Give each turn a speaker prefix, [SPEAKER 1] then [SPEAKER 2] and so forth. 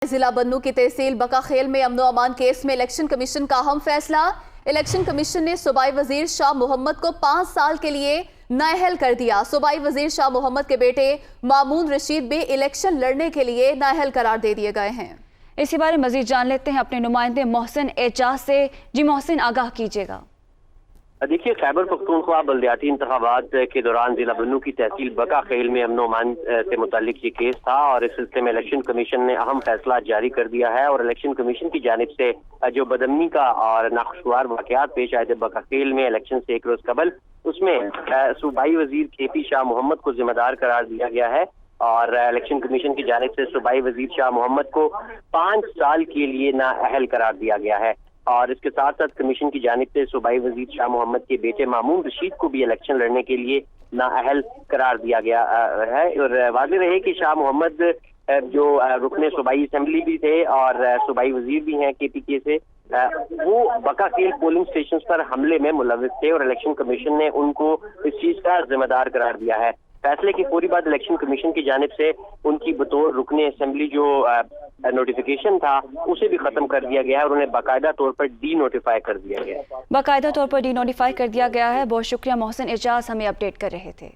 [SPEAKER 1] ضلع بنو کی تحصیل بقا خیل میں امن و امان کیس میں الیکشن کمیشن کا اہم فیصلہ۔ الیکشن کمیشن نے صوبائی وزیر شاہ محمد کو 5 سال کے لیے نااہل کر دیا۔ صوبائی وزیر شاہ محمد کے بیٹے مامون رشید بھی الیکشن لڑنے کے لیے نااہل قرار دے دیے گئے ہیں۔
[SPEAKER 2] اسی بارے مزید جان لیتے ہیں اپنے نمائندے محسن اعجاز سے۔ جی محسن، آگاہ کیجیے گا۔
[SPEAKER 3] دیکھیے، خیبر پختونخوا بلدیاتی انتخابات کے دوران ضلع بنو کی تحصیل بقا خیل میں امن و امان سے متعلق یہ کیس تھا اور اس سلسلے میں الیکشن کمیشن نے اہم فیصلہ جاری کر دیا ہے اور الیکشن کمیشن کی جانب سے جو بدامنی کا اور ناخوشگوار واقعات پیش آئے تھے بقا خیل میں الیکشن سے ایک روز قبل، اس میں صوبائی وزیر کے پی شاہ محمد کو ذمہ دار قرار دیا گیا ہے اور الیکشن کمیشن کی جانب سے صوبائی وزیر شاہ محمد کو 5 سال کے لیے نااہل قرار دیا گیا ہے اور اس کے ساتھ ساتھ کمیشن کی جانب سے صوبائی وزیر شاہ محمد کے بیٹے مامون رشید کو بھی الیکشن لڑنے کے لیے نااہل قرار دیا گیا ہے۔ اور واضح رہے کہ شاہ محمد جو رکن صوبائی اسمبلی بھی تھے اور صوبائی وزیر بھی ہیں کے پی کے سے، وہ بقا خیل پولنگ اسٹیشنز پر حملے میں ملوث تھے اور الیکشن کمیشن نے ان کو اس چیز کا ذمہ دار قرار دیا ہے۔ فیصلے کی پوری بات الیکشن کمیشن کی جانب سے ان کی بطور رکن اسمبلی جو نوٹیفیکیشن تھا اسے بھی ختم کر دیا گیا ہے اور انہیں باقاعدہ طور پر ڈی نوٹیفائی کر دیا گیا ہے۔
[SPEAKER 2] باقاعدہ طور پر ڈی نوٹیفائی کر دیا گیا ہے۔ بہت شکریہ محسن اعجاز، ہمیں اپڈیٹ کر رہے تھے۔